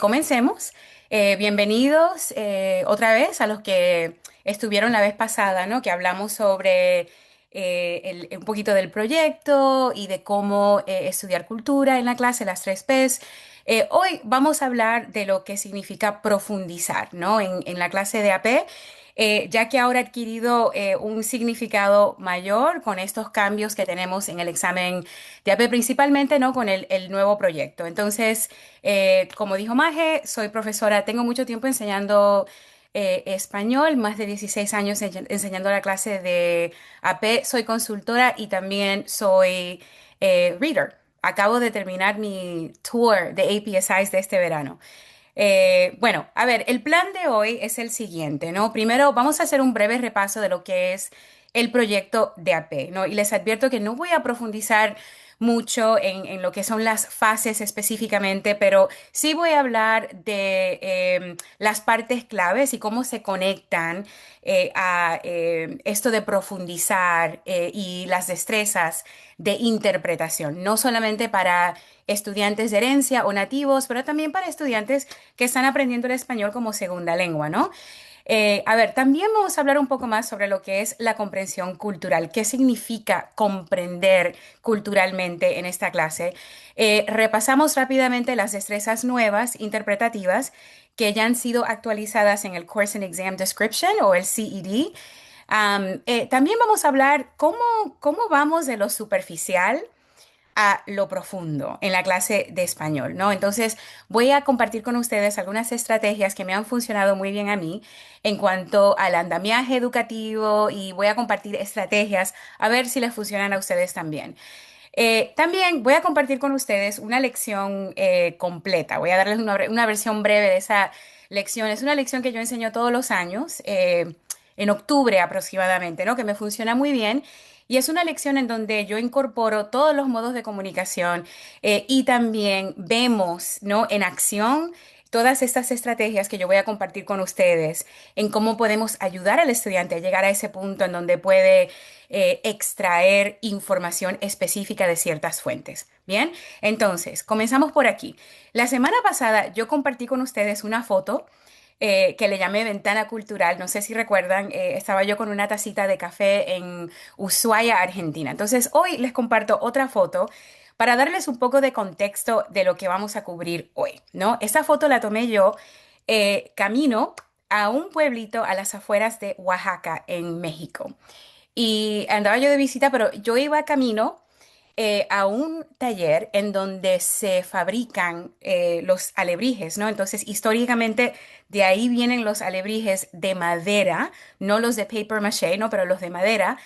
comencemos. Bienvenidos otra vez a los que estuvieron la vez pasada, ¿no? Que hablamos sobre un poquito del proyecto y de cómo estudiar cultura en la clase, las tres Ps. Hoy vamos a hablar de lo que significa profundizar, ¿no? En la clase de AP, ya que ahora ha adquirido un significado mayor con estos cambios que tenemos en el examen de AP, principalmente, ¿no? Con el nuevo proyecto. Entonces, como dijo Maje, soy profesora, tengo mucho tiempo enseñando español, más de 16 años enseñando la clase de AP, soy consultora y también soy reader. Acabo de terminar mi tour de APSIs de este verano. Bueno, a ver, el plan de hoy es el siguiente, ¿no? Primero vamos a hacer un breve repaso de lo que es el proyecto de AP, ¿no? Y les advierto que no voy a profundizar mucho en lo que son las fases específicamente, pero sí voy a hablar de las partes claves y cómo se conectan a esto de profundizar y las destrezas de interpretación, no solamente para estudiantes de herencia o nativos, pero también para estudiantes que están aprendiendo el español como segunda lengua, ¿no? A ver, también vamos a hablar un poco más sobre lo que es la comprensión cultural. ¿Qué significa comprender culturalmente en esta clase? Repasamos rápidamente las destrezas nuevas interpretativas que ya han sido actualizadas en el Course and Exam Description o el CED. También vamos a hablar cómo vamos de lo superficial a lo profundo en la clase de español, ¿no? Entonces, voy a compartir con ustedes algunas estrategias que me han funcionado muy bien a mí en cuanto al andamiaje educativo y voy a compartir estrategias a ver si les funcionan a ustedes también. También voy a compartir con ustedes una lección completa. Voy a darles una versión breve de esa lección. Es una lección que yo enseño todos los años, en octubre aproximadamente, ¿no? Que me funciona muy bien. Y es una lección en donde yo incorporo todos los modos de comunicación y también vemos, ¿no? En acción todas estas estrategias que yo voy a compartir con ustedes en cómo podemos ayudar al estudiante a llegar a ese punto en donde puede extraer información específica de ciertas fuentes. Bien, entonces, comenzamos por aquí. La semana pasada yo compartí con ustedes una foto que le llamé Ventana Cultural. No sé si recuerdan, estaba yo con una tacita de café en Ushuaia, Argentina. Entonces, hoy les comparto otra foto para darles un poco de contexto de lo que vamos a cubrir hoy, ¿no? Esta foto la tomé yo camino a un pueblito a las afueras de Oaxaca, en México. Y andaba yo de visita, pero yo iba camino a un taller en donde se fabrican los alebrijes, ¿no? Entonces, históricamente, de ahí vienen los alebrijes de madera, no los de paper maché, ¿no? Pero los de madera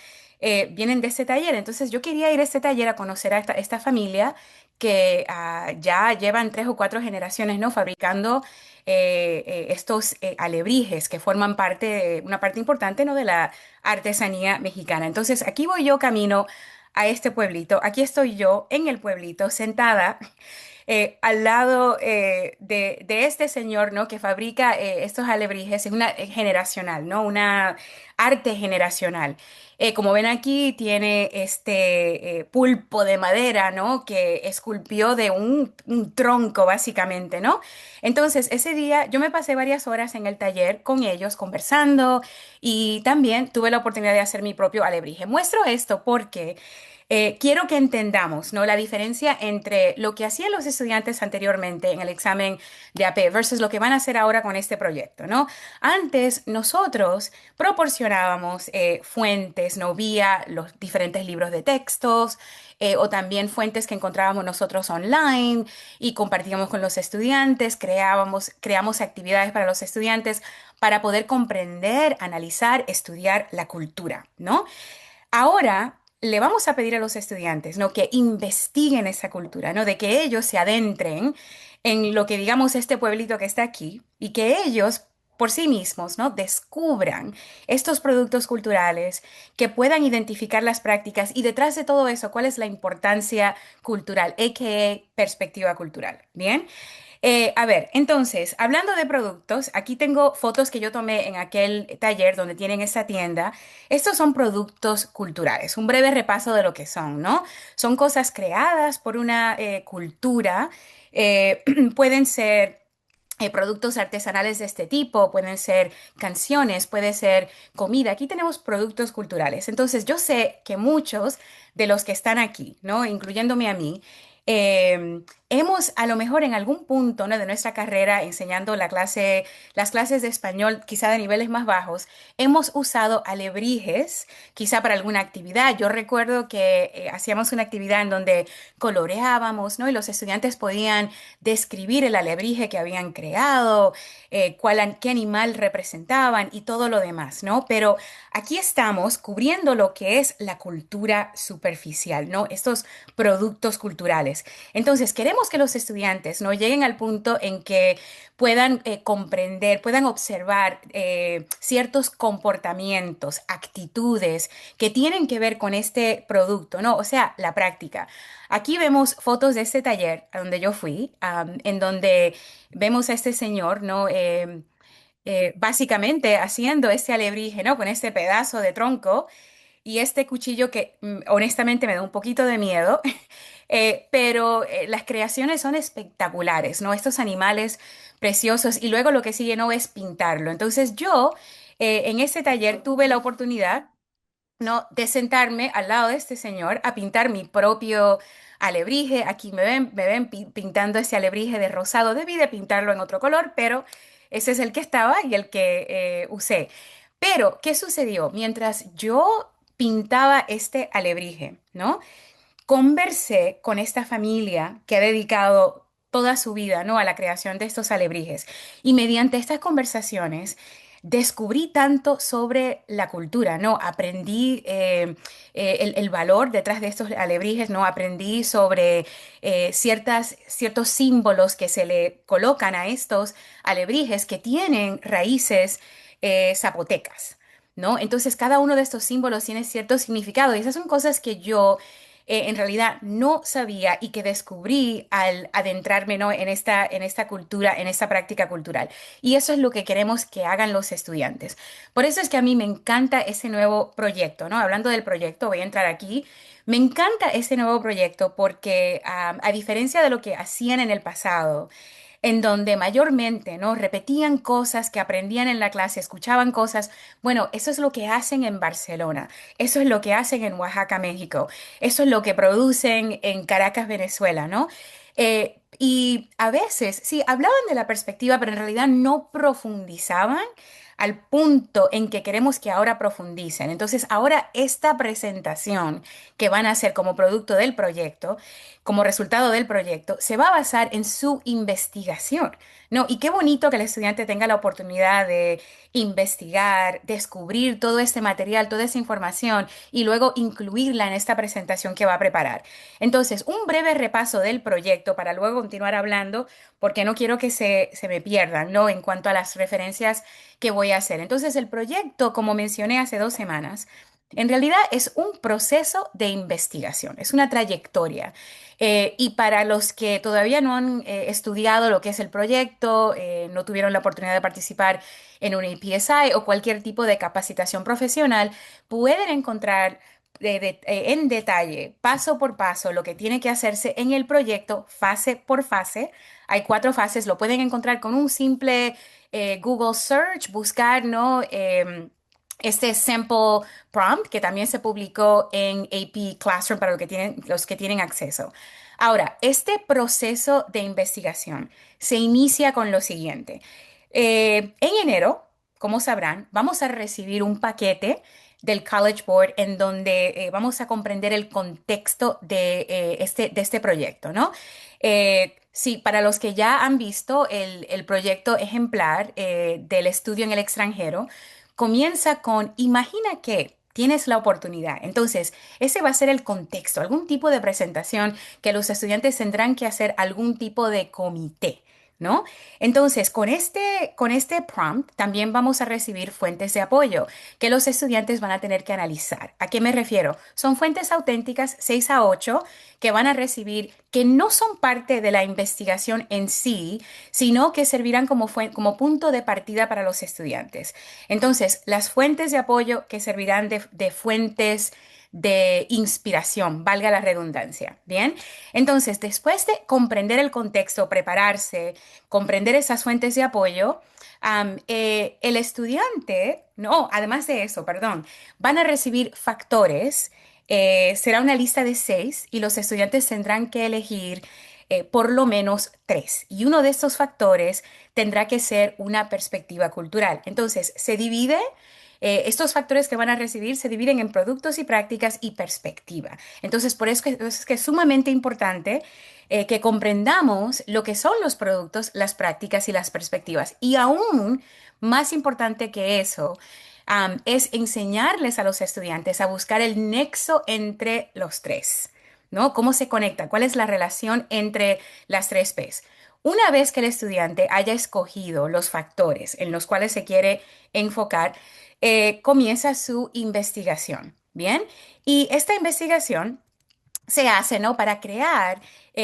vienen de este taller. Entonces, yo quería ir a este taller a conocer a esta familia que ya llevan 3 o 4 generaciones, ¿no? Fabricando estos alebrijes que forman una parte importante, ¿no? De la artesanía mexicana. Entonces, aquí voy yo camino a este pueblito. Aquí estoy yo en el pueblito, sentada al lado de este señor, ¿no? Que fabrica estos alebrijes. Es una generacional, ¿no? Una arte generacional. Como ven aquí, tiene este pulpo de madera, ¿no? Que esculpió de un tronco, básicamente, ¿no? Entonces, ese día yo me pasé varias horas en el taller con ellos conversando y también tuve la oportunidad de hacer mi propio alebrije. Muestro esto porque quiero que entendamos, ¿no? La diferencia entre lo que hacían los estudiantes anteriormente en el examen de AP versus lo que van a hacer ahora con este proyecto, ¿no? Antes nosotros proporcionábamos fuentes, ¿no? Vía los diferentes libros de textos o también fuentes que encontrábamos nosotros online y compartíamos con los estudiantes, creamos actividades para los estudiantes para poder comprender, analizar, estudiar la cultura, ¿no? Ahora le vamos a pedir a los estudiantes, ¿no? Que investiguen esa cultura, ¿no? De que ellos se adentren en lo que digamos este pueblito que está aquí y que ellos por sí mismos, ¿no? Descubran estos productos culturales, que puedan identificar las prácticas y detrás de todo eso, cuál es la importancia cultural, a.k.a. perspectiva cultural. Bien. A ver, entonces, hablando de productos, aquí tengo fotos que yo tomé en aquel taller donde tienen esta tienda. Estos son productos culturales, un breve repaso de lo que son, ¿no? Son cosas creadas por una cultura, pueden ser productos artesanales de este tipo, pueden ser canciones, puede ser comida. Aquí tenemos productos culturales. Entonces, yo sé que muchos de los que están aquí, ¿no? Incluyéndome a mí, hemos a lo mejor en algún punto, ¿no? de nuestra carrera enseñando las clases de español, quizá de niveles más bajos, hemos usado alebrijes, quizá para alguna actividad. Yo recuerdo que hacíamos una actividad en donde coloreábamos, ¿no? Y los estudiantes podían describir el alebrije que habían creado, qué animal representaban y todo lo demás, ¿no? Pero aquí estamos cubriendo lo que es la cultura superficial, ¿no? Estos productos culturales. Entonces, queremos que los estudiantes no lleguen al punto en que puedan comprender, puedan observar ciertos comportamientos, actitudes que tienen que ver con este producto, ¿no? O sea, la práctica. Aquí vemos fotos de este taller a donde yo fui, en donde vemos a este señor, ¿no? Básicamente haciendo este alebrije, ¿no? Con este pedazo de tronco y este cuchillo que honestamente me da un poquito de miedo, pero las creaciones son espectaculares, ¿no? Estos animales preciosos y luego lo que sigue no es pintarlo. Entonces yo en ese taller tuve la oportunidad, ¿no? de sentarme al lado de este señor a pintar mi propio alebrije. Aquí me ven pintando ese alebrije de rosado. Debí de pintarlo en otro color, pero ese es el que estaba y el que usé. Pero, ¿qué sucedió? Mientras yo pintaba este alebrije, ¿no? Conversé con esta familia que ha dedicado toda su vida, ¿no? a la creación de estos alebrijes. Y mediante estas conversaciones descubrí tanto sobre la cultura, ¿no? Aprendí el valor detrás de estos alebrijes, ¿no? Aprendí sobre ciertos símbolos que se le colocan a estos alebrijes que tienen raíces zapotecas. ¿No? Entonces, cada uno de estos símbolos tiene cierto significado y esas son cosas que yo en realidad no sabía y que descubrí al adentrarme, ¿no? en esta cultura, en esta práctica cultural. Y eso es lo que queremos que hagan los estudiantes. Por eso es que a mí me encanta ese nuevo proyecto, ¿no? Hablando del proyecto, voy a entrar aquí. Me encanta este nuevo proyecto porque a diferencia de lo que hacían en el pasado, en donde mayormente, ¿no? repetían cosas que aprendían en la clase, escuchaban cosas. Bueno, eso es lo que hacen en Barcelona, eso es lo que hacen en Oaxaca, México, eso es lo que producen en Caracas, Venezuela, ¿no? Y a veces, sí, hablaban de la perspectiva, pero en realidad no profundizaban al punto en que queremos que ahora profundicen. Entonces, ahora esta presentación que van a hacer como producto del proyecto, como resultado del proyecto, se va a basar en su investigación, ¿no? Y qué bonito que el estudiante tenga la oportunidad de investigar, descubrir todo este material, toda esa información y luego incluirla en esta presentación que va a preparar. Entonces, un breve repaso del proyecto para luego continuar hablando, porque no quiero que se me pierdan, ¿no? En cuanto a las referencias que voy a hacer. Entonces, el proyecto, como mencioné hace 2 semanas, en realidad es un proceso de investigación, es una trayectoria. Y para los que todavía no han estudiado lo que es el proyecto, no tuvieron la oportunidad de participar en un APSI o cualquier tipo de capacitación profesional, pueden encontrar en detalle, paso por paso, lo que tiene que hacerse en el proyecto, fase por fase. Hay 4 fases, lo pueden encontrar con un simple Google Search, buscar, ¿no? Este sample prompt que también se publicó en AP Classroom para los que tienen acceso. Ahora, este proceso de investigación se inicia con lo siguiente. En enero, como sabrán, vamos a recibir un paquete del College Board en donde vamos a comprender el contexto de este proyecto, ¿no? Sí, para los que ya han visto el proyecto ejemplar del estudio en el extranjero, comienza con, imagina que tienes la oportunidad. Entonces, ese va a ser el contexto, algún tipo de presentación que los estudiantes tendrán que hacer algún tipo de comité. ¿No? Entonces, con este prompt también vamos a recibir fuentes de apoyo que los estudiantes van a tener que analizar. ¿A qué me refiero? Son fuentes auténticas 6 a 8 que van a recibir, que no son parte de la investigación en sí, sino que servirán como punto de partida para los estudiantes. Entonces, las fuentes de apoyo que servirán de fuentes de inspiración, valga la redundancia. Bien, entonces, después de comprender el contexto, prepararse, comprender esas fuentes de apoyo, el estudiante, no, además de eso, perdón, van a recibir factores. Será una lista de 6 y los estudiantes tendrán que elegir por lo menos 3. Y uno de estos factores tendrá que ser una perspectiva cultural. Entonces, estos factores que van a recibir se dividen en productos y prácticas y perspectiva. Entonces, por eso es que es sumamente importante que comprendamos lo que son los productos, las prácticas y las perspectivas. Y aún más importante que eso, es enseñarles a los estudiantes a buscar el nexo entre los tres, ¿no? ¿Cómo se conecta? ¿Cuál es la relación entre las tres P's? Una vez que el estudiante haya escogido los factores en los cuales se quiere enfocar, comienza su investigación, ¿bien? Y esta investigación se hace, ¿no? Para crear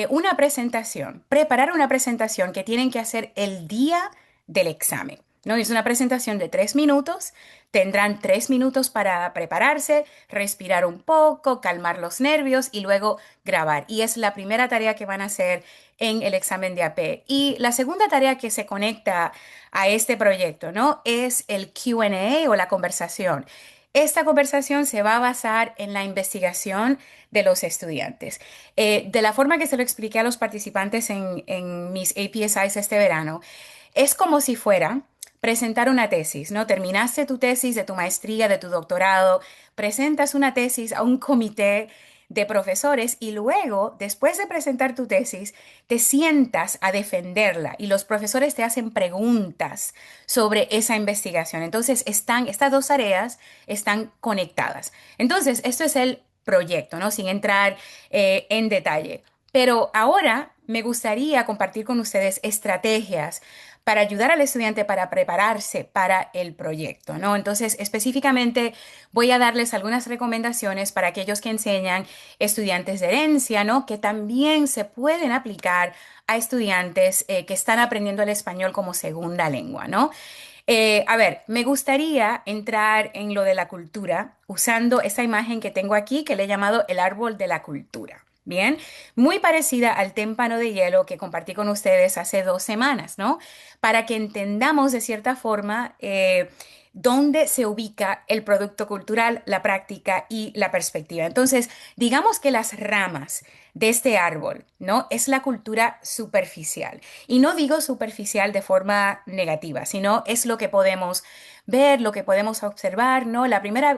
una presentación, preparar una presentación que tienen que hacer el día del examen, ¿no? Es una presentación de 3 minutos, tendrán 3 minutos para prepararse, respirar un poco, calmar los nervios y luego grabar. Y es la primera tarea que van a hacer en el examen de AP. Y la segunda tarea que se conecta a este proyecto, ¿no? Es el Q&A o la conversación. Esta conversación se va a basar en la investigación de los estudiantes. De la forma que se lo expliqué a los participantes en mis APSIs este verano, es como si fuera presentar una tesis, ¿no? Terminaste tu tesis de tu maestría, de tu doctorado, presentas una tesis a un comité de profesores y luego, después de presentar tu tesis, te sientas a defenderla y los profesores te hacen preguntas sobre esa investigación. Entonces, estas dos tareas están conectadas. Entonces, esto es el proyecto, ¿no? Sin entrar en detalle. Pero ahora me gustaría compartir con ustedes estrategias para ayudar al estudiante para prepararse para el proyecto, ¿no? Entonces, específicamente voy a darles algunas recomendaciones para aquellos que enseñan estudiantes de herencia, ¿no? Que también se pueden aplicar a estudiantes que están aprendiendo el español como segunda lengua, ¿no? A ver, me gustaría entrar en lo de la cultura usando esta imagen que tengo aquí que le he llamado el árbol de la cultura. Bien, muy parecida al témpano de hielo que compartí con ustedes hace 2 semanas, ¿no? Para que entendamos de cierta forma dónde se ubica el producto cultural, la práctica y la perspectiva. Entonces, digamos que las ramas de este árbol, ¿no? Es la cultura superficial. Y no digo superficial de forma negativa, sino es lo que podemos ver, lo que podemos observar, ¿no?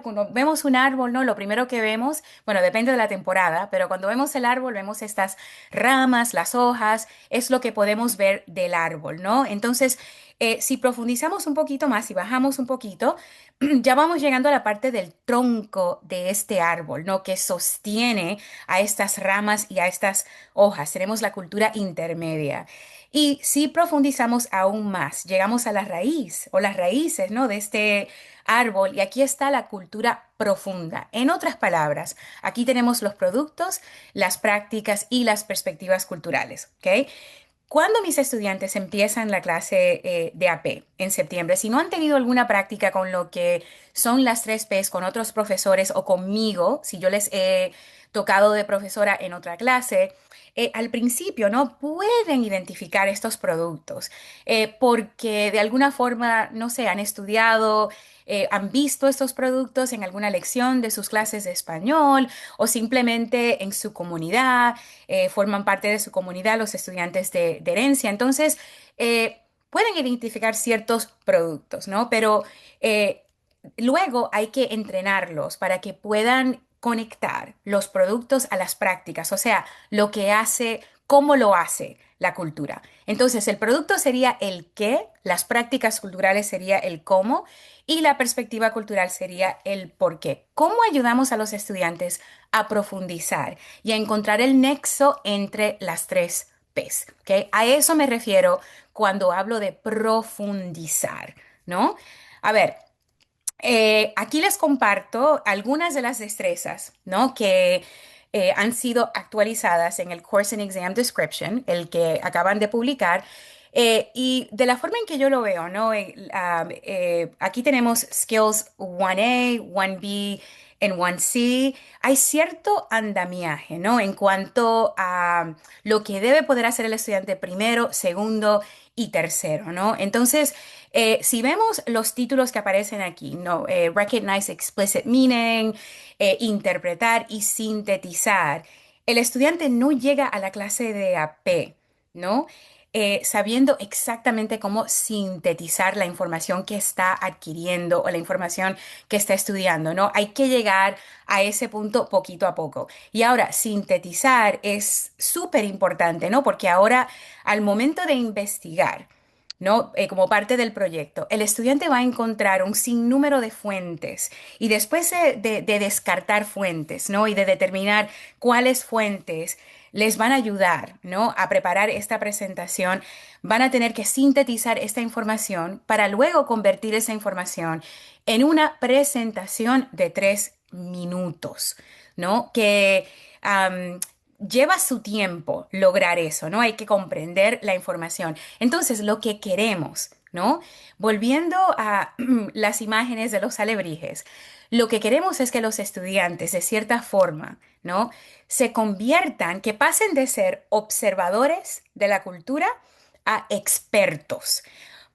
Cuando vemos un árbol, ¿no? Lo primero que vemos, bueno, depende de la temporada, pero cuando vemos el árbol, vemos estas ramas, las hojas, es lo que podemos ver del árbol, ¿no? Entonces, si profundizamos un poquito más y bajamos un poquito, ya vamos llegando a la parte del tronco de este árbol, ¿no? Que sostiene a estas ramas y a estas hojas. Tenemos la cultura intermedia. Y si profundizamos aún más, llegamos a la raíz o las raíces, ¿no? De este árbol y aquí está la cultura profunda. En otras palabras, aquí tenemos los productos, las prácticas y las perspectivas culturales, ¿ok? Cuando mis estudiantes empiezan la clase de AP en septiembre, si no han tenido alguna práctica con lo que son las 3 Ps con otros profesores o conmigo, si yo les he tocado de profesora en otra clase, al principio no pueden identificar estos productos porque de alguna forma, no sé, han estudiado, han visto estos productos en alguna lección de sus clases de español o simplemente en su comunidad, forman parte de su comunidad los estudiantes de herencia. Entonces, pueden identificar ciertos productos, ¿no? Pero luego hay que entrenarlos para que puedan conectar los productos a las prácticas, o sea, lo que hace, cómo lo hace la cultura. Entonces, el producto sería el qué, las prácticas culturales sería el cómo y la perspectiva cultural sería el por qué. ¿Cómo ayudamos a los estudiantes a profundizar y a encontrar el nexo entre las 3 Ps? ¿Ok? A eso me refiero cuando hablo de profundizar, ¿no? A ver. Aquí les comparto algunas de las destrezas, ¿no? Que han sido actualizadas en el Course and Exam Description, el que acaban de publicar. Y de la forma en que yo lo veo, ¿no? Aquí tenemos Skills 1A, 1B, en 1C, hay cierto andamiaje, ¿no? En cuanto a lo que debe poder hacer el estudiante primero, segundo y tercero, ¿no? Entonces, si vemos los títulos que aparecen aquí, ¿no? Recognize explicit meaning, interpretar y sintetizar, el estudiante no llega a la clase de AP, ¿no? Sabiendo exactamente cómo sintetizar la información que está adquiriendo o la información que está estudiando, ¿no? Hay que llegar a ese punto poquito a poco. Y ahora, sintetizar es súper importante, ¿no? Porque ahora, al momento de investigar, ¿no? Como parte del proyecto, el estudiante va a encontrar un sinnúmero de fuentes y después de descartar fuentes, ¿no? Y de determinar cuáles fuentes les van a ayudar, ¿no? A preparar esta presentación, van a tener que sintetizar esta información para luego convertir esa información en una presentación de 3 minutos, ¿no? Que lleva su tiempo lograr eso, ¿no? Hay que comprender la información. Entonces, lo que queremos, ¿no? Volviendo a las imágenes de los alebrijes, lo que queremos es que los estudiantes, de cierta forma, ¿no? Se conviertan, que pasen de ser observadores de la cultura a expertos.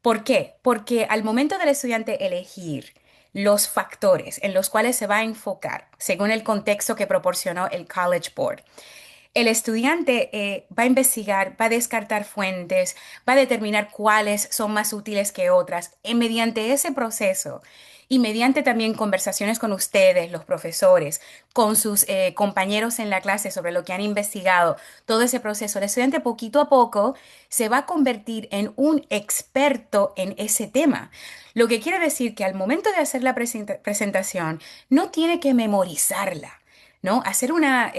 ¿Por qué? Porque al momento del estudiante elegir los factores en los cuales se va a enfocar, según el contexto que proporcionó el College Board, el estudiante va a investigar, va a descartar fuentes, va a determinar cuáles son más útiles que otras. Y mediante ese proceso y mediante también conversaciones con ustedes, los profesores, con sus compañeros en la clase sobre lo que han investigado, todo ese proceso, el estudiante poquito a poco se va a convertir en un experto en ese tema. Lo que quiere decir que al momento de hacer la presentación, no tiene que memorizarla, ¿no? Hacer una,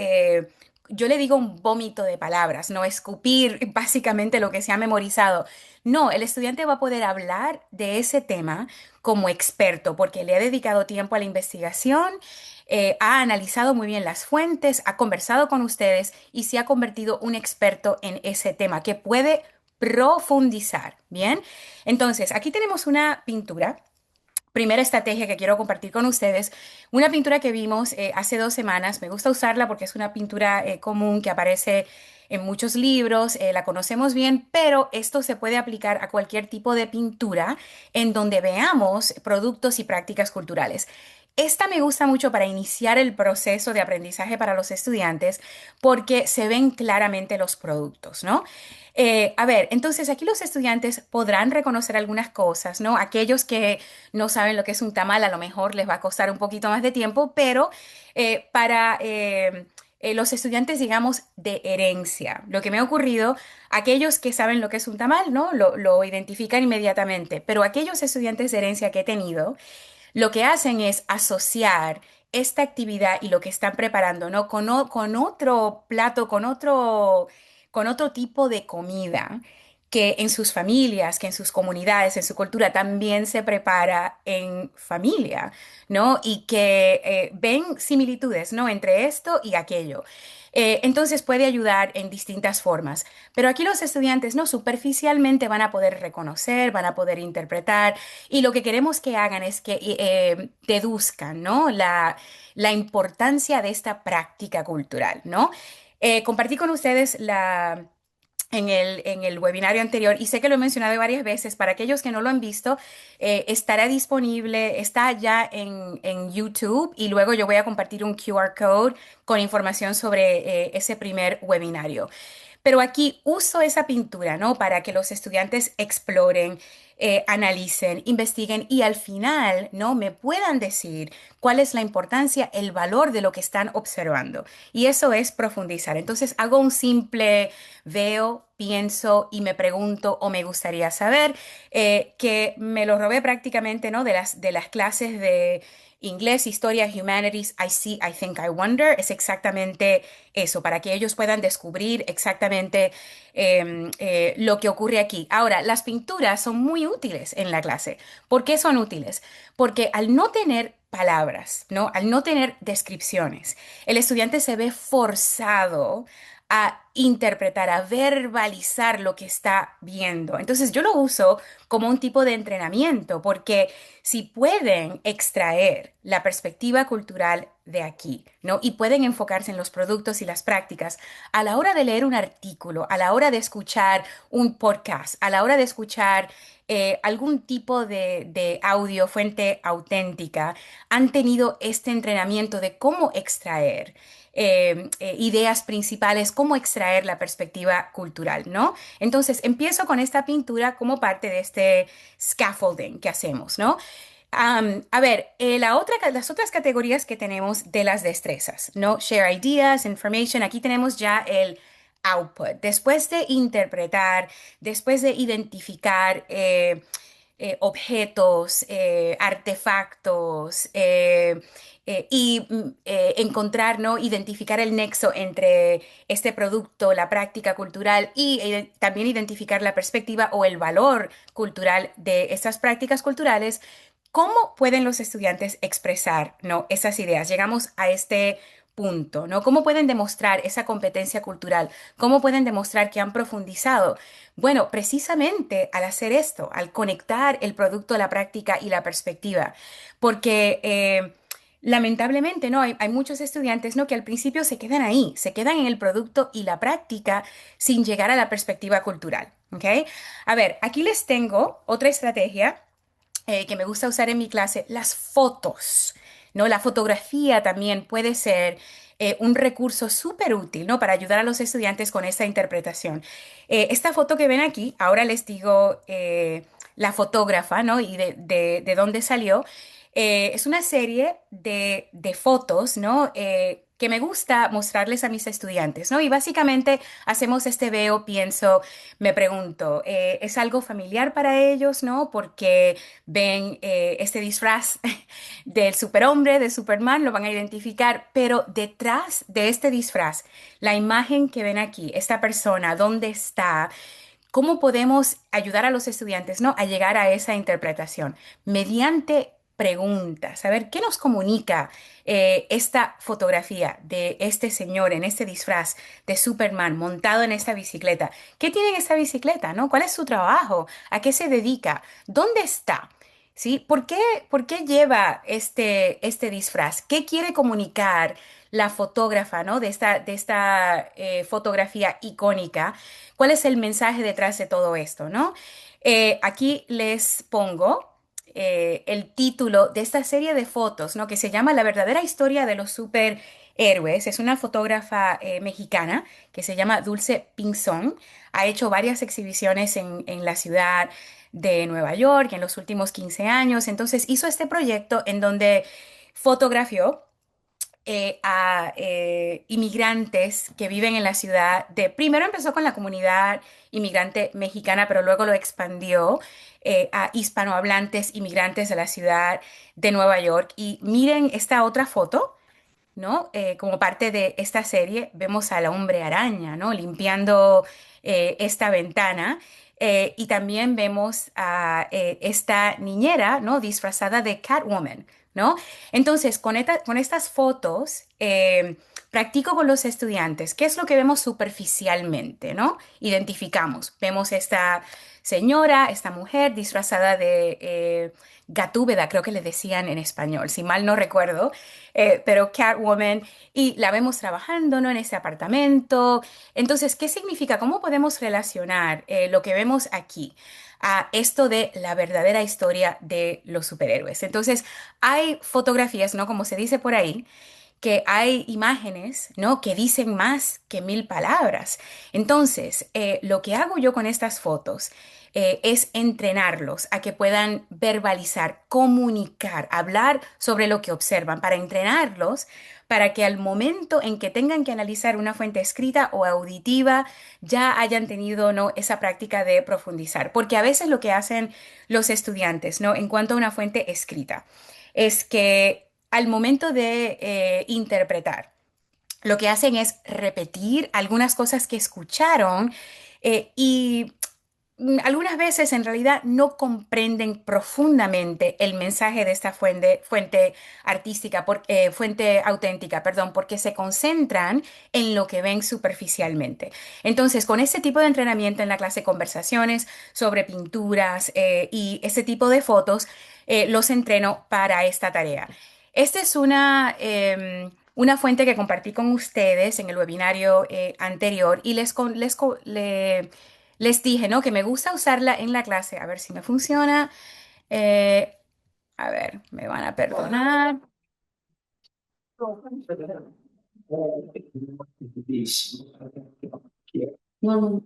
yo le digo un vómito de palabras, no escupir básicamente lo que se ha memorizado. No, el estudiante va a poder hablar de ese tema como experto porque le ha dedicado tiempo a la investigación, ha analizado muy bien las fuentes, ha conversado con ustedes y se ha convertido un experto en ese tema que puede profundizar. Bien, entonces aquí tenemos una pintura. Primera estrategia que quiero compartir con ustedes, una pintura que vimos hace 2 semanas. Me gusta usarla porque es una pintura común que aparece en muchos libros, la conocemos bien, pero esto se puede aplicar a cualquier tipo de pintura en donde veamos productos y prácticas culturales. Esta me gusta mucho para iniciar el proceso de aprendizaje para los estudiantes porque se ven claramente los productos, ¿no? A ver, entonces aquí los estudiantes podrán reconocer algunas cosas, ¿no? Aquellos que no saben lo que es un tamal, a lo mejor les va a costar un poquito más de tiempo, pero para los estudiantes, digamos, de herencia, lo que me ha ocurrido, aquellos que saben lo que es un tamal, ¿no? Lo identifican inmediatamente, pero aquellos estudiantes de herencia que he tenido, lo que hacen es asociar esta actividad y lo que están preparando, ¿no? Con otro plato, con otro tipo de comida que en sus familias, que en sus comunidades, en su cultura también se prepara en familia, ¿no? Y que ven similitudes, ¿no? Entre esto y aquello. Entonces puede ayudar en distintas formas. Pero aquí los estudiantes, ¿no? Superficialmente van a poder reconocer, van a poder interpretar y lo que queremos que hagan es que deduzcan, ¿no? La importancia de esta práctica cultural, ¿no? Compartí con ustedes en el webinario anterior, y sé que lo he mencionado varias veces, para aquellos que no lo han visto, estará disponible, está ya en YouTube y luego yo voy a compartir un QR code con información sobre ese primer webinario. Pero aquí uso esa pintura, ¿no? Para que los estudiantes exploren, analicen, investiguen y al final, ¿no? Me puedan decir cuál es la importancia, el valor de lo que están observando. Y eso es profundizar. Entonces hago un simple veo, pienso y me pregunto o me gustaría saber, que me lo robé prácticamente, ¿no? De las clases de inglés, historia, humanities, I see, I think, I wonder. Es exactamente eso, para que ellos puedan descubrir exactamente lo que ocurre aquí. Ahora, las pinturas son muy útiles en la clase. ¿Por qué son útiles? Porque al no tener palabras, ¿no? Al no tener descripciones, el estudiante se ve forzado a interpretar, a verbalizar lo que está viendo. Entonces yo lo uso como un tipo de entrenamiento, porque si pueden extraer la perspectiva cultural de aquí, ¿no? Y pueden enfocarse en los productos y las prácticas a la hora de leer un artículo, a la hora de escuchar un podcast, a la hora de escuchar algún tipo de audio, fuente auténtica, han tenido este entrenamiento de cómo extraer ideas principales, cómo extraer la perspectiva cultural, ¿no? Entonces, empiezo con esta pintura como parte de este scaffolding que hacemos, ¿no? A ver, las otras categorías que tenemos de las destrezas, ¿no? Share ideas, information, aquí tenemos ya el output. Después de interpretar, después de identificar objetos, artefactos, encontrar, ¿no? Identificar el nexo entre este producto, la práctica cultural y también identificar la perspectiva o el valor cultural de estas prácticas culturales. ¿Cómo pueden los estudiantes expresar, ¿no? esas ideas? Llegamos a este punto, ¿no? ¿Cómo pueden demostrar esa competencia cultural? ¿Cómo pueden demostrar que han profundizado? Bueno, precisamente al hacer esto, al conectar el producto, la práctica y la perspectiva, porque lamentablemente, ¿no? Hay muchos estudiantes, ¿no? que al principio se quedan ahí, se quedan en el producto y la práctica sin llegar a la perspectiva cultural, ¿ok? A ver, aquí les tengo otra estrategia que me gusta usar en mi clase, las fotos, ¿no? La fotografía también puede ser un recurso súper útil, ¿no? Para ayudar a los estudiantes con esta interpretación. Esta foto que ven aquí, ahora les digo la fotógrafa, ¿no? Y de dónde salió. Es una serie de fotos, ¿no? Que me gusta mostrarles a mis estudiantes, ¿no? Y básicamente hacemos este veo, pienso, me pregunto, ¿es algo familiar para ellos, ¿no? Porque ven este disfraz del superhombre, de Superman, lo van a identificar, pero detrás de este disfraz, la imagen que ven aquí, esta persona, ¿dónde está? ¿Cómo podemos ayudar a los estudiantes, ¿no? a llegar a esa interpretación? Mediante preguntas, a ver qué nos comunica esta fotografía de este señor en este disfraz de Superman montado en esta bicicleta. ¿Qué tiene en esta bicicleta, no? ¿Cuál es su trabajo? ¿A qué se dedica? ¿Dónde está? ¿Sí? Por qué lleva este disfraz? ¿Qué quiere comunicar la fotógrafa, ¿no? de esta fotografía icónica? ¿Cuál es el mensaje detrás de todo esto, no? Aquí les pongo el título de esta serie de fotos, ¿no? Que se llama La verdadera historia de los superhéroes. Es una fotógrafa mexicana que se llama Dulce Pinzón. Ha hecho varias exhibiciones en la ciudad de Nueva York en los últimos 15 años. Entonces hizo este proyecto en donde fotografió a inmigrantes que viven en la ciudad primero empezó con la comunidad inmigrante mexicana, pero luego lo expandió a hispanohablantes inmigrantes de la ciudad de Nueva York. Y miren esta otra foto. ¿No? Como parte de esta serie, vemos al hombre araña, ¿no? Limpiando esta ventana. Y también vemos a esta niñera, ¿no? Disfrazada de Catwoman, ¿no? Entonces, con estas fotos, practico con los estudiantes. ¿Qué es lo que vemos superficialmente, ¿no? Identificamos. Vemos esta señora, esta mujer disfrazada de Gatúbeda, creo que le decían en español, si mal no recuerdo, pero Catwoman, y la vemos trabajando, ¿no? en este apartamento. Entonces, ¿qué significa? ¿Cómo podemos relacionar lo que vemos aquí a esto de la verdadera historia de los superhéroes? Entonces, hay fotografías, ¿no? Como se dice por ahí, que hay imágenes, ¿no? que dicen más que mil palabras. Entonces, lo que hago yo con estas fotos es entrenarlos a que puedan verbalizar, comunicar, hablar sobre lo que observan, para entrenarlos, para que al momento en que tengan que analizar una fuente escrita o auditiva, ya hayan tenido, ¿no? esa práctica de profundizar. Porque a veces lo que hacen los estudiantes, ¿no? en cuanto a una fuente escrita, es que al momento de interpretar, lo que hacen es repetir algunas cosas que escucharon y algunas veces en realidad no comprenden profundamente el mensaje de esta fuente artística, fuente auténtica, perdón, porque se concentran en lo que ven superficialmente. Entonces, con este tipo de entrenamiento en la clase de conversaciones sobre pinturas y ese tipo de fotos, los entreno para esta tarea. Esta es una fuente que compartí con ustedes en el webinario anterior y les dije, ¿no? Que me gusta usarla en la clase. A ver si me funciona. Eh, a ver, me van a perdonar.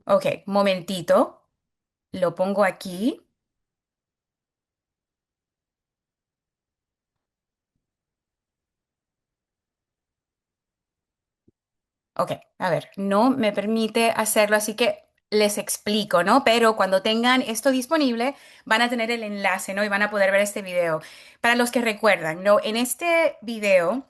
Ok, momentito. Lo pongo aquí. Ok, a ver, no me permite hacerlo, así que les explico, ¿no? Pero cuando tengan esto disponible, van a tener el enlace, ¿no? Y van a poder ver este video. Para los que recuerdan, ¿no? En este video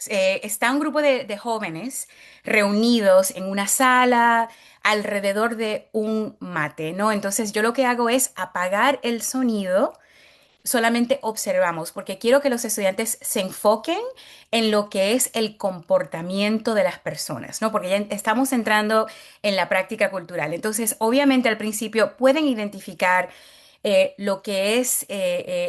está un grupo de jóvenes reunidos en una sala alrededor de un mate, ¿no? Entonces yo lo que hago es apagar el sonido, solamente observamos, porque quiero que los estudiantes se enfoquen en lo que es el comportamiento de las personas, ¿no? Porque ya estamos entrando en la práctica cultural. Entonces, obviamente al principio pueden identificar lo que es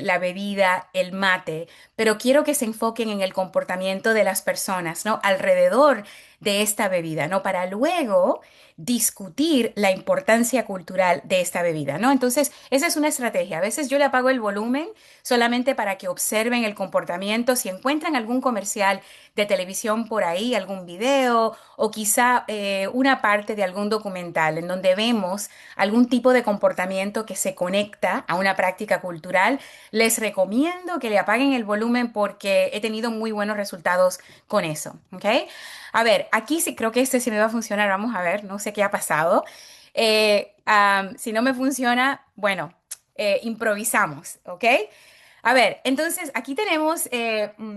la bebida, el mate, pero quiero que se enfoquen en el comportamiento de las personas, ¿no? Alrededor de esta bebida, ¿no? Para luego discutir la importancia cultural de esta bebida, ¿no? Entonces, esa es una estrategia. A veces yo le apago el volumen solamente para que observen el comportamiento. Si encuentran algún comercial de televisión por ahí, algún video o quizá una parte de algún documental en donde vemos algún tipo de comportamiento que se conecta a una práctica cultural, les recomiendo que le apaguen el volumen porque he tenido muy buenos resultados con eso, ¿ok? A ver, aquí sí creo que este sí me va a funcionar. Vamos a ver, no sé qué ha pasado. Si no me funciona, bueno, improvisamos, ¿ok? A ver, entonces aquí tenemos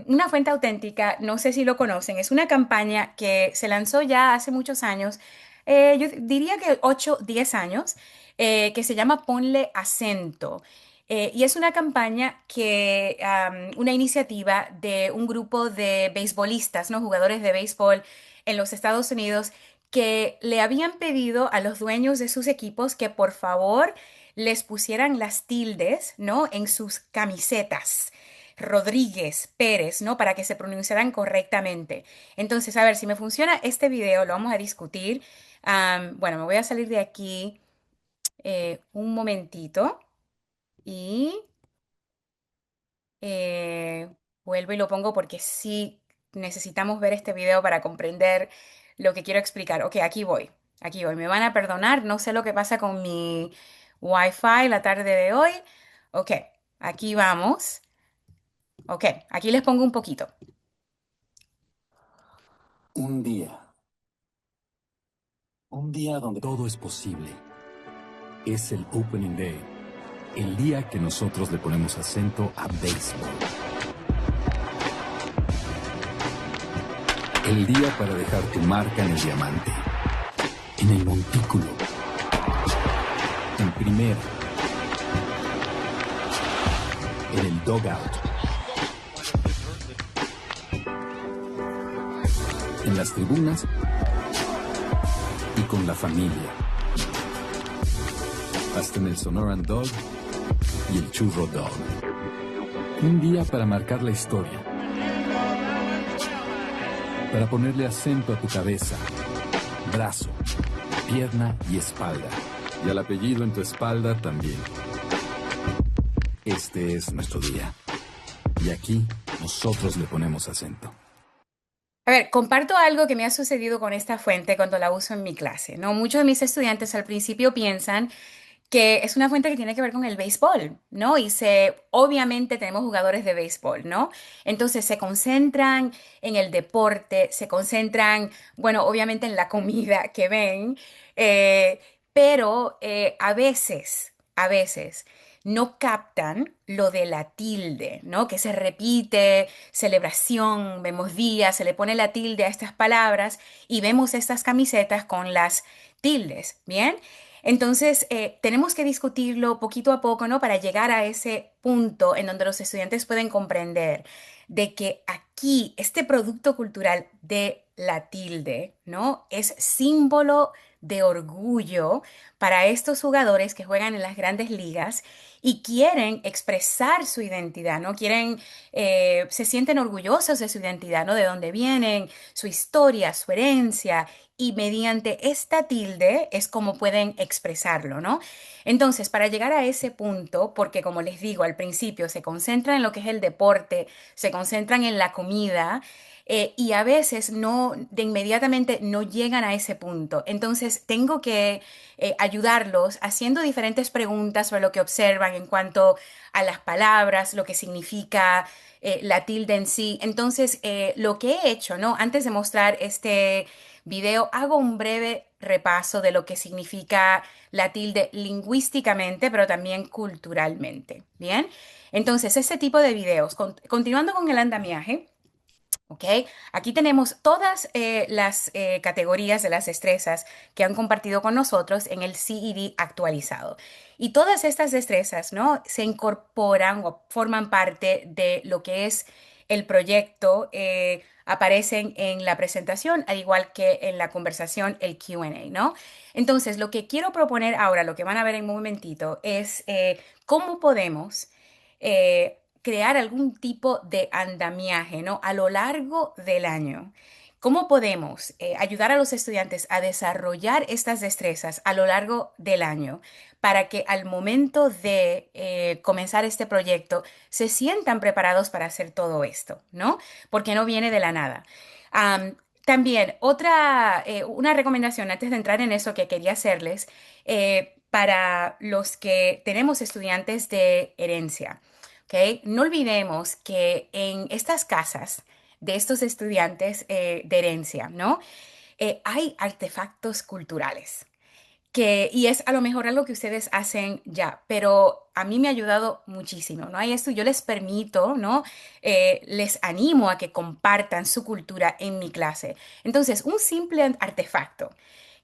una fuente auténtica, no sé si lo conocen, es una campaña que se lanzó ya hace muchos años, yo diría que 8, 10 años, que se llama Ponle Acento. Y es una campaña una iniciativa de un grupo de beisbolistas, ¿no? Jugadores de béisbol en los Estados Unidos que le habían pedido a los dueños de sus equipos que por favor les pusieran las tildes, ¿no? En sus camisetas. Rodríguez, Pérez, ¿no? Para que se pronunciaran correctamente. Entonces, a ver, si me funciona este video, lo vamos a discutir. Bueno, me voy a salir de aquí un momentito y eh, vuelvo y lo pongo porque sí necesitamos ver este video para comprender lo que quiero explicar. Ok, aquí voy, aquí voy. Me van a perdonar, no sé lo que pasa con mi Wi-Fi la tarde de hoy. Ok, aquí vamos. Ok, aquí les pongo un poquito. Un día. Un día donde todo es posible. Es el Opening Day. El día que nosotros le ponemos acento a béisbol. El día para dejar tu marca en el diamante. En el montículo. En primera. En el dugout. En las tribunas. Y con la familia. Hasta en el Sonoran Dog y el Churro Dog. Un día para marcar la historia. Para ponerle acento a tu cabeza, brazo, pierna y espalda. Y al apellido en tu espalda también. Este es nuestro día. Y aquí nosotros le ponemos acento. A ver, comparto algo que me ha sucedido con esta fuente cuando la uso en mi clase, ¿no? Muchos de mis estudiantes al principio piensan que es una fuente que tiene que ver con el béisbol, ¿no? Obviamente tenemos jugadores de béisbol, ¿no? Entonces se concentran en el deporte, se concentran, bueno, obviamente en la comida que ven, eh, pero a veces no captan lo de la tilde, ¿no? Que se repite, celebración, vemos días, se le pone la tilde a estas palabras y vemos estas camisetas con las tildes, ¿bien? Entonces, tenemos que discutirlo poquito a poco, ¿no? Para llegar a ese punto en donde los estudiantes pueden comprender de que aquí este producto cultural de la tilde, ¿no? Es símbolo de orgullo para estos jugadores que juegan en las grandes ligas y quieren expresar su identidad, ¿no? Quieren, se sienten orgullosos de su identidad, ¿no? De dónde vienen, su historia, su herencia, y mediante esta tilde es como pueden expresarlo, ¿no? Entonces, para llegar a ese punto, porque como les digo al principio, se concentran en lo que es el deporte, se concentran en la comida, y a veces no, de inmediatamente no llegan a ese punto. Entonces, tengo que ayudarlos haciendo diferentes preguntas sobre lo que observan en cuanto a las palabras, lo que significa la tilde en sí. Entonces, lo que he hecho, ¿no? Antes de mostrar este video, hago un breve repaso de lo que significa la tilde lingüísticamente, pero también culturalmente. Bien, entonces, este tipo de videos, continuando con el andamiaje. ¿Ok? Aquí tenemos todas las categorías de las destrezas que han compartido con nosotros en el CED actualizado. Y todas estas destrezas, ¿no? Se incorporan o forman parte de lo que es el proyecto, aparecen en la presentación, al igual que en la conversación, el Q&A, ¿no? Entonces, lo que quiero proponer ahora, lo que van a ver en un momentito, es cómo podemos crear algún tipo de andamiaje, ¿no? A lo largo del año. ¿Cómo podemos ayudar a los estudiantes a desarrollar estas destrezas a lo largo del año para que al momento de comenzar este proyecto se sientan preparados para hacer todo esto, ¿no? Porque no viene de la nada. También una recomendación antes de entrar en eso que quería hacerles para los que tenemos estudiantes de herencia. ¿Ok? No olvidemos que en estas casas de estos estudiantes de herencia, ¿no? Hay artefactos culturales. Y es a lo mejor algo que ustedes hacen ya, pero a mí me ha ayudado muchísimo, ¿no? Hay esto, yo les permito, ¿no? Les animo a que compartan su cultura en mi clase. Entonces, un simple artefacto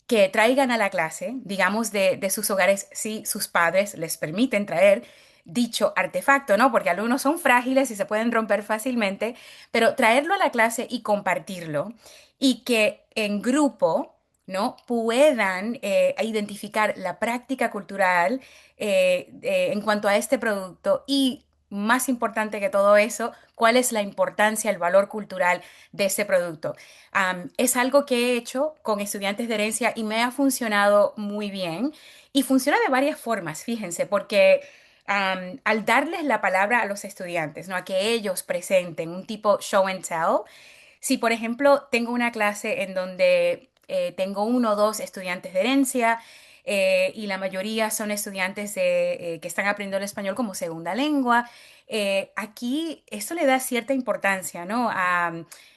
que traigan a la clase, digamos, de sus hogares, si sus padres les permiten traer dicho artefacto, ¿no? Porque algunos son frágiles y se pueden romper fácilmente, pero traerlo a la clase y compartirlo y que en grupo, ¿no? Puedan identificar la práctica cultural en cuanto a este producto y más importante que todo eso, cuál es la importancia, el valor cultural de ese producto. Es algo que he hecho con estudiantes de herencia y me ha funcionado muy bien. Y funciona de varias formas, fíjense, porque al darles la palabra a los estudiantes, ¿no? A que ellos presenten un tipo show and tell. Si, por ejemplo, tengo una clase en donde tengo uno o dos estudiantes de herencia y la mayoría son estudiantes que están aprendiendo el español como segunda lengua, aquí esto le da cierta importancia, ¿no? A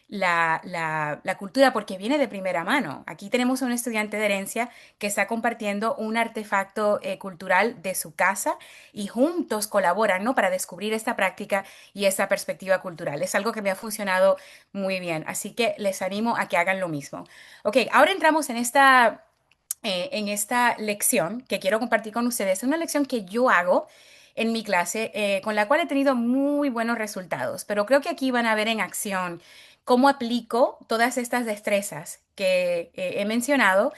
la cultura porque viene de primera mano. Aquí tenemos a un estudiante de herencia que está compartiendo un artefacto cultural de su casa y juntos colaboran, ¿no? Para descubrir esta práctica y esta perspectiva cultural. Es algo que me ha funcionado muy bien, así que les animo a que hagan lo mismo. Ok, ahora entramos en esta lección que quiero compartir con ustedes. Es una lección que yo hago en mi clase, con la cual he tenido muy buenos resultados, pero creo que aquí van a ver en acción cómo aplico todas estas destrezas que he mencionado.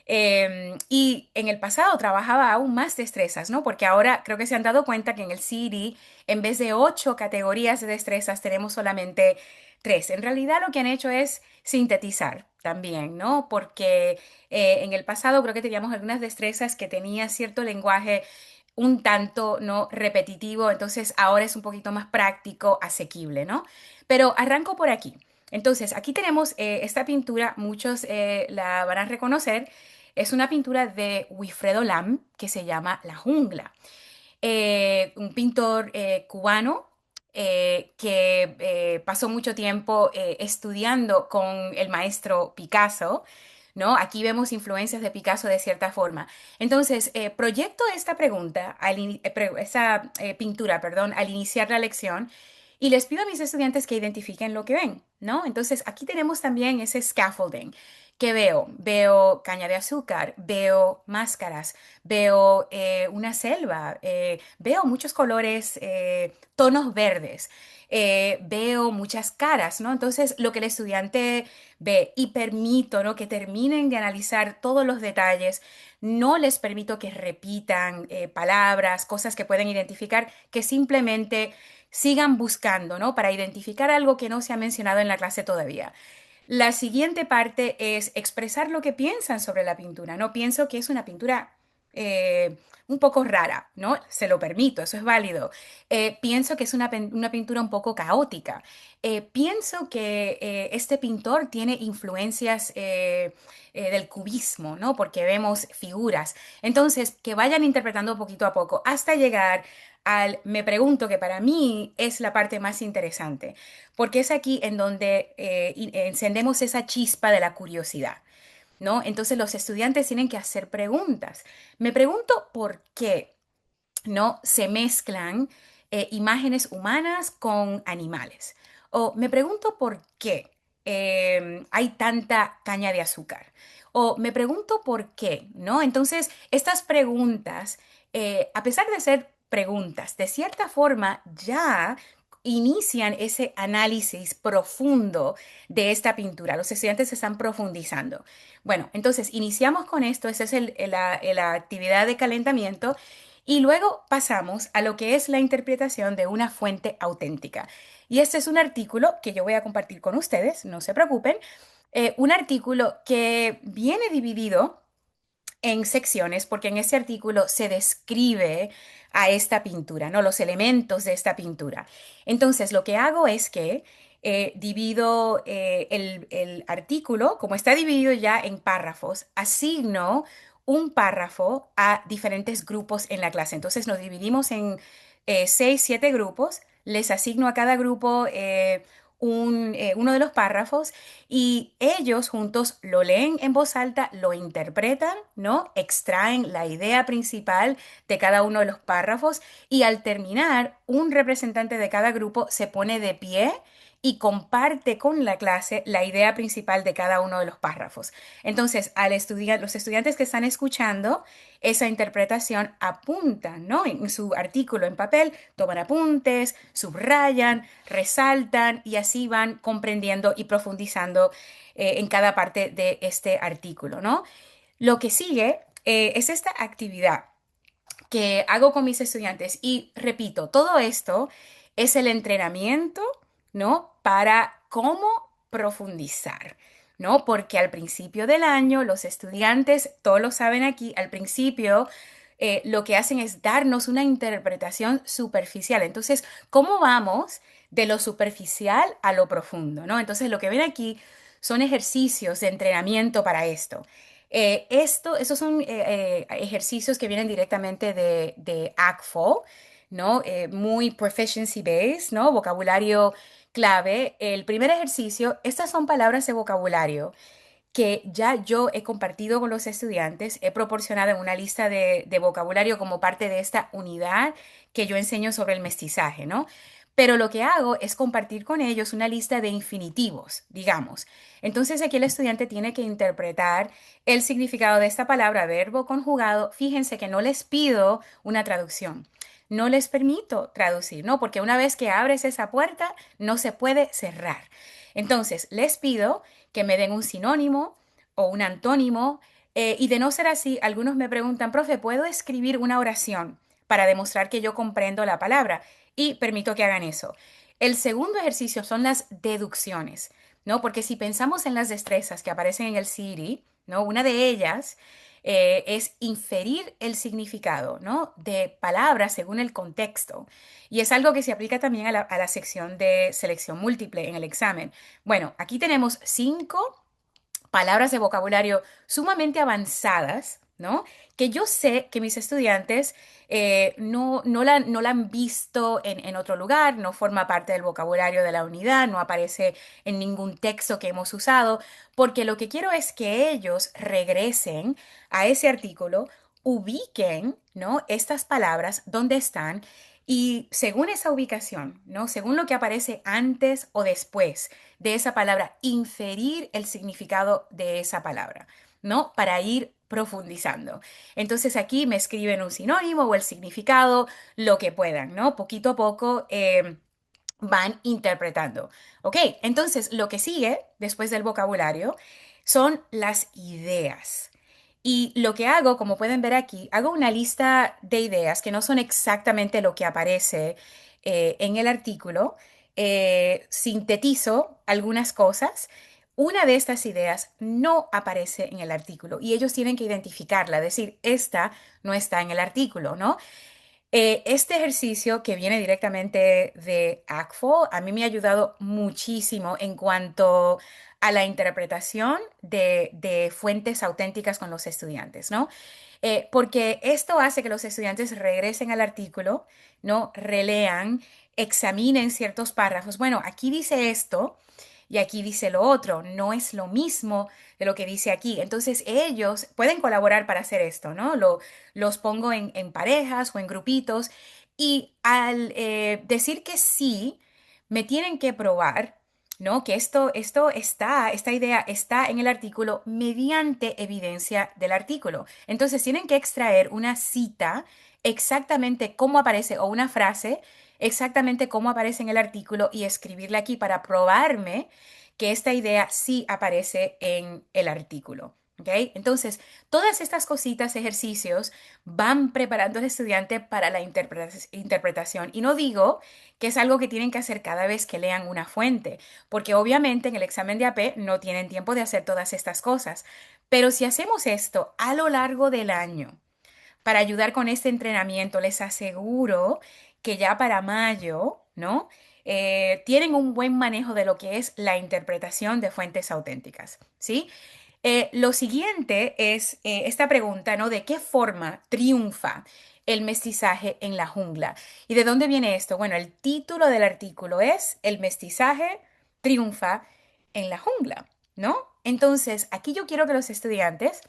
Y en el pasado trabajaba aún más destrezas, ¿no? Porque ahora creo que se han dado cuenta que en el CD, en vez de 8 categorías de destrezas, tenemos solamente 3. En realidad lo que han hecho es sintetizar también, ¿no? Porque en el pasado creo que teníamos algunas destrezas que tenían cierto lenguaje un tanto no repetitivo, entonces ahora es un poquito más práctico, asequible, ¿no? Pero arranco por aquí. Entonces, aquí tenemos esta pintura, muchos la van a reconocer, es una pintura de Wilfredo Lam que se llama La Jungla. Un pintor cubano que pasó mucho tiempo estudiando con el maestro Picasso, ¿no? Aquí vemos influencias de Picasso de cierta forma. Entonces, proyecto esta pregunta, esta pintura, perdón, al iniciar la lección Y les pido a mis estudiantes que identifiquen lo que ven, ¿no? Entonces, aquí tenemos también ese scaffolding. ¿Qué veo? Veo caña de azúcar, veo máscaras, veo una selva, veo muchos colores, tonos verdes, veo muchas caras, ¿no? Entonces, lo que el estudiante ve y permito, ¿no? Que terminen de analizar todos los detalles, no les permito que repitan palabras, cosas que pueden identificar, que simplemente sigan buscando, ¿no? Para identificar algo que no se ha mencionado en la clase todavía. La siguiente parte es expresar lo que piensan sobre la pintura, ¿no? Pienso que es una pintura un poco rara, ¿no? Se lo permito, eso es válido. Pienso que es una pintura un poco caótica. Pienso que este pintor tiene influencias del cubismo, ¿no? Porque vemos figuras. Entonces, que vayan interpretando poquito a poco hasta llegar al me pregunto, que para mí es la parte más interesante, porque es aquí en donde encendemos esa chispa de la curiosidad, ¿no? Entonces los estudiantes tienen que hacer preguntas. Me pregunto por qué no se mezclan imágenes humanas con animales. O me pregunto por qué hay tanta caña de azúcar. O me pregunto por qué, ¿no? Entonces, estas preguntas, a pesar de ser preguntas, de cierta forma ya inician ese análisis profundo de esta pintura. Los estudiantes están profundizando. Bueno, entonces iniciamos con esto, esa es la actividad de calentamiento y luego pasamos a lo que es la interpretación de una fuente auténtica. Y este es un artículo que yo voy a compartir con ustedes, no se preocupen, un artículo que viene dividido en secciones porque en ese artículo se describe a esta pintura, ¿no? Los elementos de esta pintura. Entonces, lo que hago es que divido el artículo, como está dividido ya en párrafos, asigno un párrafo a diferentes grupos en la clase. Entonces, nos dividimos en 6, 7 grupos, les asigno a cada grupo uno de los párrafos y ellos juntos lo leen en voz alta, lo interpretan, ¿no? Extraen la idea principal de cada uno de los párrafos y al terminar, un representante de cada grupo se pone de pie y comparte con la clase la idea principal de cada uno de los párrafos. Entonces, los estudiantes que están escuchando esa interpretación apuntan, ¿no? En su artículo en papel, toman apuntes, subrayan, resaltan y así van comprendiendo y profundizando en cada parte de este artículo, ¿no? Lo que sigue es esta actividad que hago con mis estudiantes y repito, todo esto es el entrenamiento, ¿no? Para cómo profundizar, ¿no? Porque al principio del año los estudiantes, todos lo saben aquí, al principio lo que hacen es darnos una interpretación superficial. Entonces, ¿cómo vamos de lo superficial a lo profundo, ¿no? Entonces, lo que ven aquí son ejercicios de entrenamiento para esto. Esos son ejercicios que vienen directamente de ACFO, ¿no? Muy proficiency based, ¿no? Vocabulario clave. El primer ejercicio, estas son palabras de vocabulario que ya yo he compartido con los estudiantes, he proporcionado en una lista de vocabulario como parte de esta unidad que yo enseño sobre el mestizaje, ¿no? Pero lo que hago es compartir con ellos una lista de infinitivos, digamos. Entonces aquí el estudiante tiene que interpretar el significado de esta palabra, verbo conjugado. Fíjense que no les pido una traducción. No les permito traducir, ¿no? Porque una vez que abres esa puerta, no se puede cerrar. Entonces, les pido que me den un sinónimo o un antónimo. Y de no ser así, algunos me preguntan, profe, ¿puedo escribir una oración para demostrar que yo comprendo la palabra? Y permito que hagan eso. El segundo ejercicio son las deducciones, ¿no? Porque si pensamos en las destrezas que aparecen en el CIRI, ¿no? Una de ellas es inferir el significado, ¿no? De palabras según el contexto. Y es algo que se aplica también a la sección de selección múltiple en el examen. Bueno, aquí tenemos 5 palabras de vocabulario sumamente avanzadas, ¿no? Que yo sé que mis estudiantes no la han visto en otro lugar, no forma parte del vocabulario de la unidad, no aparece en ningún texto que hemos usado, porque lo que quiero es que ellos regresen a ese artículo, ubiquen, ¿no? Estas palabras, dónde están Y según esa ubicación, ¿no? Según lo que aparece antes o después de esa palabra, inferir el significado de esa palabra, ¿no? Para ir profundizando. Entonces aquí me escriben un sinónimo o el significado, lo que puedan, ¿no? Poquito a poco van interpretando. Ok, entonces lo que sigue después del vocabulario son las ideas. Y lo que hago, como pueden ver aquí, hago una lista de ideas que no son exactamente lo que aparece en el artículo. Sintetizo algunas cosas. Una de estas ideas no aparece en el artículo y ellos tienen que identificarla, decir, esta no está en el artículo, ¿no? Este ejercicio que viene directamente de ACFO a mí me ha ayudado muchísimo en cuanto a la interpretación de fuentes auténticas con los estudiantes, ¿no? Porque esto hace que los estudiantes regresen al artículo, ¿no? Relean, examinen ciertos párrafos. Bueno, aquí dice esto y aquí dice lo otro, no es lo mismo de lo que dice aquí. Entonces ellos pueden colaborar para hacer esto, ¿no? Los pongo en parejas o en grupitos y al decir que sí, me tienen que probar, ¿no? Que esto está, esta idea está en el artículo mediante evidencia del artículo. Entonces tienen que extraer una cita exactamente cómo aparece o una frase exactamente cómo aparece en el artículo y escribirla aquí para probarme que esta idea sí aparece en el artículo. ¿Ok? Entonces, todas estas cositas, ejercicios, van preparando al estudiante para la interpretación. Y no digo que es algo que tienen que hacer cada vez que lean una fuente, porque obviamente en el examen de AP no tienen tiempo de hacer todas estas cosas. Pero si hacemos esto a lo largo del año, para ayudar con este entrenamiento, les aseguro que ya para mayo, ¿no? Tienen un buen manejo de lo que es la interpretación de fuentes auténticas, ¿sí? Lo siguiente es esta pregunta, ¿no? ¿De qué forma triunfa el mestizaje en la jungla? ¿Y de dónde viene esto? Bueno, el título del artículo es El mestizaje triunfa en la jungla, ¿no? Entonces, aquí yo quiero que los estudiantes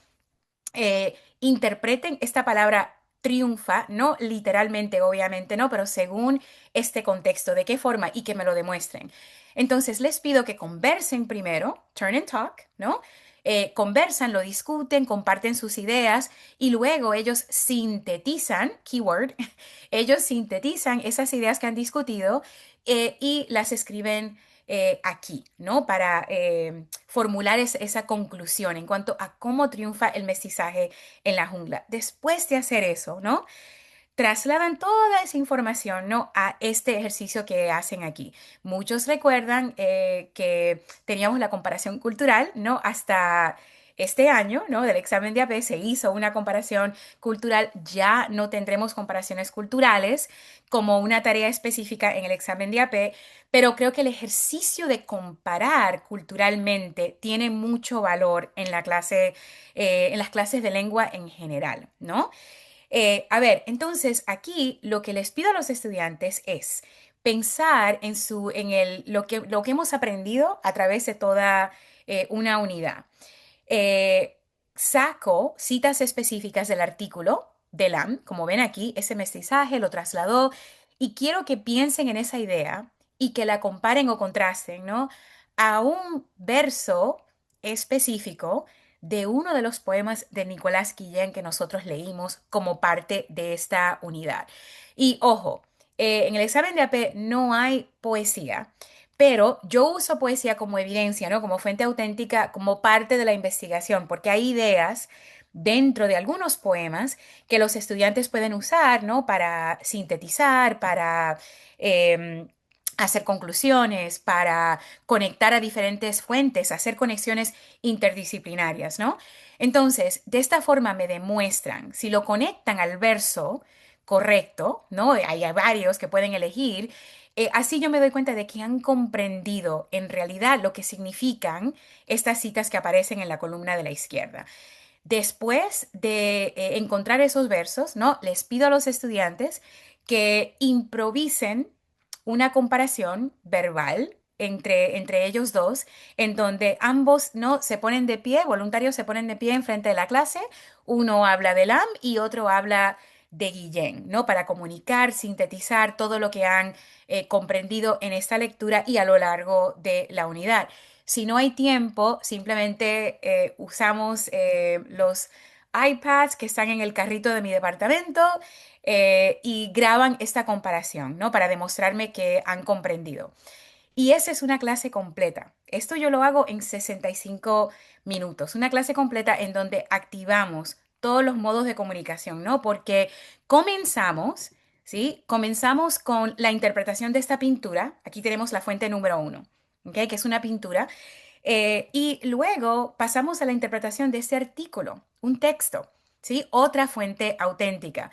interpreten esta palabra triunfa, no literalmente, obviamente, no, pero según este contexto, de qué forma y que me lo demuestren. Entonces, les pido que conversen primero, turn and talk, ¿no? Conversan, lo discuten, comparten sus ideas y luego ellos sintetizan, keyword, ellos sintetizan esas ideas que han discutido y las escriben aquí, ¿no? Para formular esa conclusión en cuanto a cómo triunfa el mestizaje en la jungla. Después de hacer eso, ¿no? Trasladan toda esa información, ¿no? A este ejercicio que hacen aquí. Muchos recuerdan que teníamos la comparación cultural, ¿no? Hasta este año, ¿no? Del examen de AP se hizo una comparación cultural. Ya no tendremos comparaciones culturales como una tarea específica en el examen de AP, pero creo que el ejercicio de comparar culturalmente tiene mucho valor en la clase, en las clases de lengua en general, ¿no? A ver, entonces aquí lo que les pido a los estudiantes es pensar lo que hemos aprendido a través de toda una unidad. Eh, Saco citas específicas del artículo de Lam, como ven aquí, ese mestizaje lo trasladó y quiero que piensen en esa idea y que la comparen o contrasten, ¿no? A un verso específico de uno de los poemas de Nicolás Guillén que nosotros leímos como parte de esta unidad. Y ojo, en el examen de AP no hay poesía, pero yo uso poesía como evidencia, ¿no? Como fuente auténtica, como parte de la investigación, porque hay ideas dentro de algunos poemas que los estudiantes pueden usar, ¿no? Para sintetizar, para em, hacer conclusiones, para conectar a diferentes fuentes, hacer conexiones interdisciplinarias, ¿no? Entonces, de esta forma me demuestran, si lo conectan al verso correcto, ¿no? Hay varios que pueden elegir. Así yo me doy cuenta de que han comprendido en realidad lo que significan estas citas que aparecen en la columna de la izquierda. Después de encontrar esos versos, ¿no? Les pido a los estudiantes que improvisen una comparación verbal entre ellos dos, en donde ambos no se ponen de pie, voluntarios se ponen de pie en frente de la clase, uno habla de Lam y otro habla de Guillén, ¿no? Para comunicar, sintetizar todo lo que han comprendido en esta lectura y a lo largo de la unidad. Si no hay tiempo, simplemente usamos los iPads que están en el carrito de mi departamento y graban esta comparación, ¿no? Para demostrarme que han comprendido. Y esa es una clase completa. Esto yo lo hago en 65 minutos. Una clase completa en donde activamos todos los modos de comunicación, ¿no? Porque comenzamos, ¿sí? Comenzamos con la interpretación de esta pintura. Aquí tenemos la fuente número uno, ¿ok? Que es una pintura. Y luego pasamos a la interpretación de este artículo, un texto, ¿sí? Otra fuente auténtica.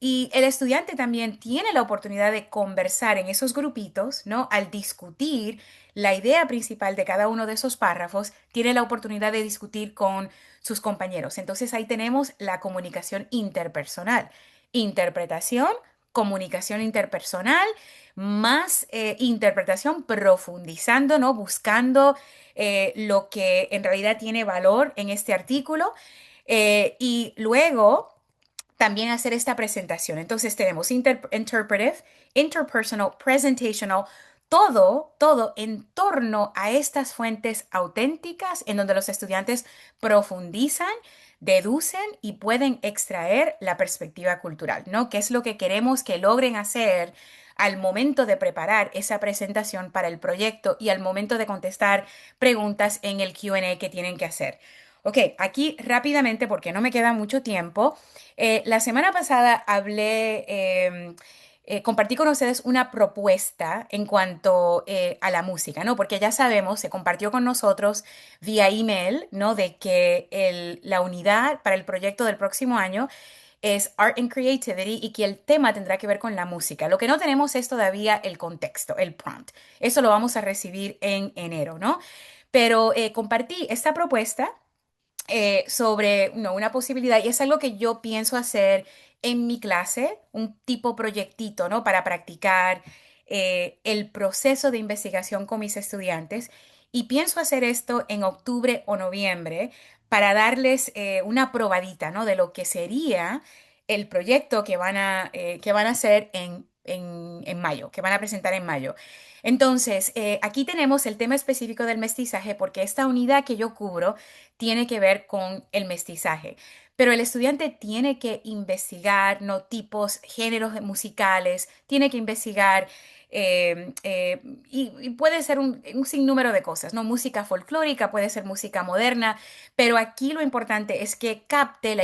Y el estudiante también tiene la oportunidad de conversar en esos grupitos, ¿no? Al discutir la idea principal de cada uno de esos párrafos, tiene la oportunidad de discutir con sus compañeros. Entonces ahí tenemos la comunicación interpersonal, interpretación, comunicación interpersonal, más interpretación profundizando, ¿no? Buscando lo que en realidad tiene valor en este artículo. Y luego también hacer esta presentación. Entonces tenemos interpretive, interpersonal, presentational, todo en torno a estas fuentes auténticas en donde los estudiantes profundizan, deducen y pueden extraer la perspectiva cultural, ¿no? ¿Qué es lo que queremos que logren hacer al momento de preparar esa presentación para el proyecto y al momento de contestar preguntas en el Q&A que tienen que hacer? Ok, aquí rápidamente, porque no me queda mucho tiempo, la semana pasada compartí con ustedes una propuesta en cuanto a la música, ¿no? Porque ya sabemos, se compartió con nosotros vía email, ¿no? De que la unidad para el proyecto del próximo año es Art and Creativity y que el tema tendrá que ver con la música. Lo que no tenemos es todavía el contexto, el prompt. Eso lo vamos a recibir en enero, ¿no? Pero compartí esta propuesta sobre no, una posibilidad y es algo que yo pienso hacer en mi clase, un tipo proyectito, ¿no? Para practicar el proceso de investigación con mis estudiantes y pienso hacer esto en octubre o noviembre para darles una probadita, ¿no? De lo que sería el proyecto que van a hacer en mayo, que van a presentar en mayo. Entonces, aquí tenemos el tema específico del mestizaje porque esta unidad que yo cubro tiene que ver con el mestizaje. Pero el estudiante tiene que investigar, ¿no? Tipos, géneros musicales, tiene que investigar y puede ser un sinnúmero de cosas, ¿no? Música folclórica, puede ser música moderna, pero aquí lo importante es que capte la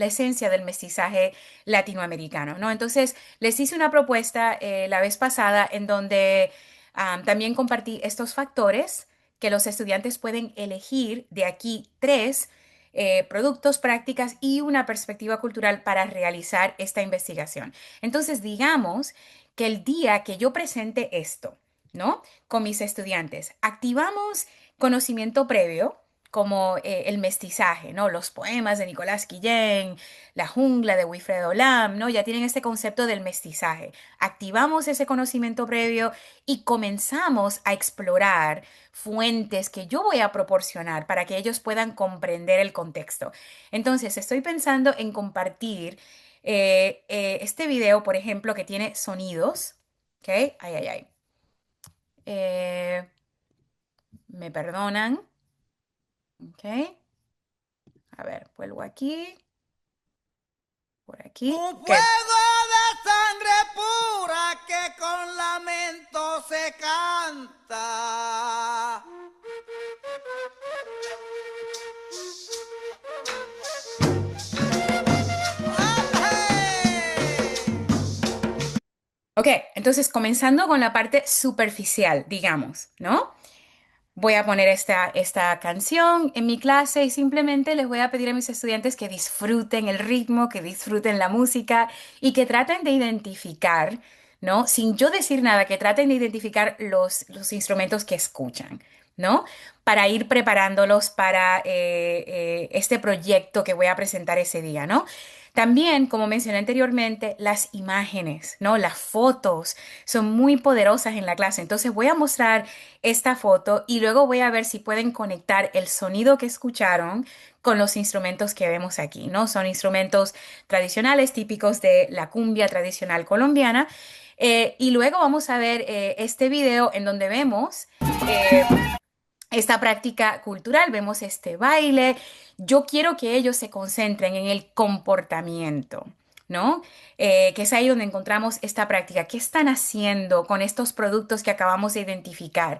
esencia del mestizaje latinoamericano, ¿no? Entonces, les hice una propuesta la vez pasada en donde también compartí estos factores que los estudiantes pueden elegir de aquí tres productos, prácticas y una perspectiva cultural para realizar esta investigación. Entonces, digamos que el día que yo presente esto, ¿no? Con mis estudiantes, activamos conocimiento previo como el mestizaje, ¿no? Los poemas de Nicolás Guillén, La jungla de Wilfredo Lam, ¿no? Ya tienen este concepto del mestizaje. Activamos ese conocimiento previo y comenzamos a explorar fuentes que yo voy a proporcionar para que ellos puedan comprender el contexto. Entonces, estoy pensando en compartir este video, por ejemplo, que tiene sonidos, ¿ok? Ay, ay, ay. Eh, Me perdonan, ¿ok? A ver, vuelvo aquí, por aquí, Un ¿ok? fuego de sangre pura que con lamento se canta. ¡Ay! Ok, entonces comenzando con la parte superficial, digamos, ¿no? Voy a poner esta canción en mi clase y simplemente les voy a pedir a mis estudiantes que disfruten el ritmo, que disfruten la música y que traten de identificar, ¿no? Sin yo decir nada, que traten de identificar los instrumentos que escuchan, ¿no? para ir preparándolos para este proyecto que voy a presentar ese día, ¿no? También, como mencioné anteriormente, las imágenes, ¿no? Las fotos son muy poderosas en la clase. Entonces voy a mostrar esta foto y luego voy a ver si pueden conectar el sonido que escucharon con los instrumentos que vemos aquí, ¿no? Son instrumentos tradicionales típicos de la cumbia tradicional colombiana. Y luego vamos a ver este video en donde vemos esta práctica cultural, vemos este baile. Yo quiero que ellos se concentren en el comportamiento, ¿no? Que es ahí donde encontramos esta práctica. ¿Qué están haciendo con estos productos que acabamos de identificar?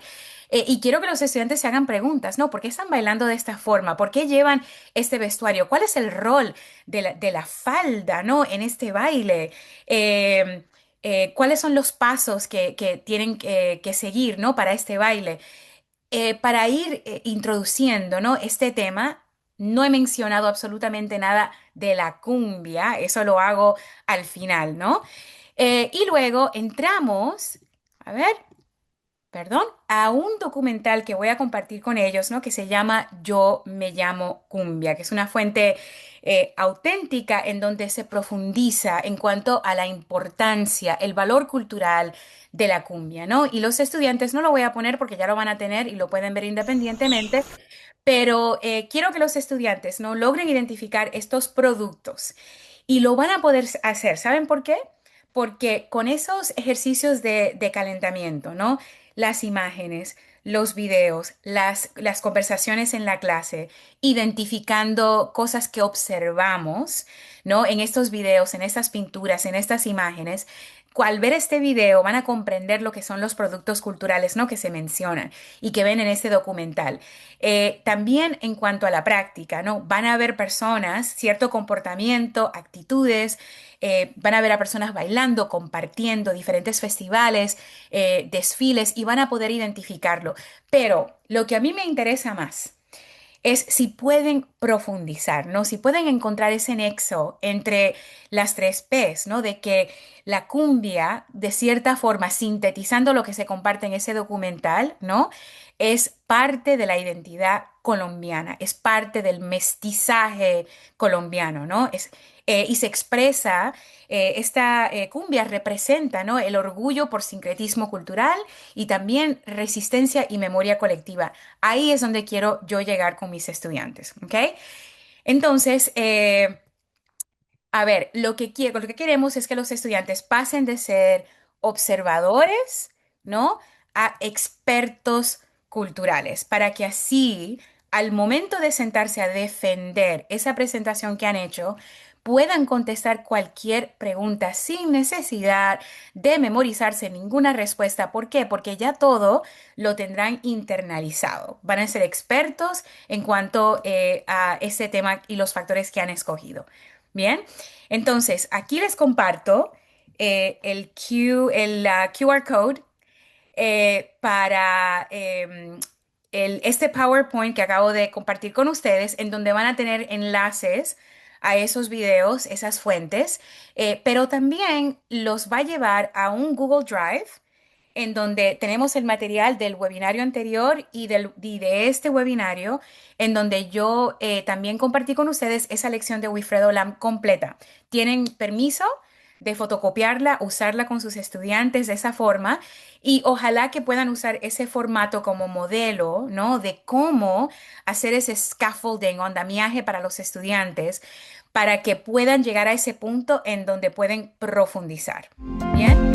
Y quiero que los estudiantes se hagan preguntas, ¿no? ¿Por qué están bailando de esta forma? ¿Por qué llevan este vestuario? ¿Cuál es el rol de la falda, ¿no? En este baile. ¿Cuáles son los pasos que tienen que seguir, ¿no? Para este baile. Para ir introduciendo, ¿no? Este tema, no he mencionado absolutamente nada de la cumbia, eso lo hago al final, ¿no? Y luego entramos, a ver, perdón, a un documental que voy a compartir con ellos, ¿no? Que se llama Yo me llamo Cumbia, que es una fuente auténtica en donde se profundiza en cuanto a la importancia, el valor cultural de la cumbia, ¿no? Y los estudiantes no lo voy a poner porque ya lo van a tener y lo pueden ver independientemente, pero quiero que los estudiantes no logren identificar estos productos y lo van a poder hacer. ¿Saben por qué? Porque con esos ejercicios de calentamiento, ¿no? Las imágenes, los videos, las conversaciones en la clase, identificando cosas que observamos, ¿no? En estos videos, en estas pinturas, en estas imágenes. Al ver este video van a comprender lo que son los productos culturales, ¿no? Que se mencionan y que ven en este documental. También en cuanto a la práctica, ¿no? Van a ver personas, cierto comportamiento, actitudes, van a ver a personas bailando, compartiendo diferentes festivales, desfiles y van a poder identificarlo. Pero lo que a mí me interesa más es si pueden profundizar, ¿no? Si pueden encontrar ese nexo entre las tres P's, ¿no? De que la cumbia, de cierta forma, sintetizando lo que se comparte en ese documental, ¿no? Es parte de la identidad colombiana, es parte del mestizaje colombiano, ¿no? Y se expresa, esta cumbia representa, ¿no? El orgullo por sincretismo cultural y también resistencia y memoria colectiva. Ahí es donde quiero yo llegar con mis estudiantes, ¿ok? Entonces, a ver, lo que queremos es que los estudiantes pasen de ser observadores, ¿no? A expertos culturales, para que así, al momento de sentarse a defender esa presentación que han hecho, puedan contestar cualquier pregunta sin necesidad de memorizarse ninguna respuesta. ¿Por qué? Porque ya todo lo tendrán internalizado. Van a ser expertos en cuanto a ese tema y los factores que han escogido. Bien, entonces aquí les comparto el QR code para este PowerPoint que acabo de compartir con ustedes, en donde van a tener enlaces a esos videos, esas fuentes, pero también los va a llevar a un Google Drive en donde tenemos el material del webinario anterior y de este webinario, en donde yo también compartí con ustedes esa lección de Wilfredo Lam completa. ¿Tienen permiso de fotocopiarla, usarla con sus estudiantes de esa forma? Y ojalá que puedan usar ese formato como modelo, ¿no? De cómo hacer ese scaffolding o andamiaje para los estudiantes para que puedan llegar a ese punto en donde pueden profundizar. ¿Bien?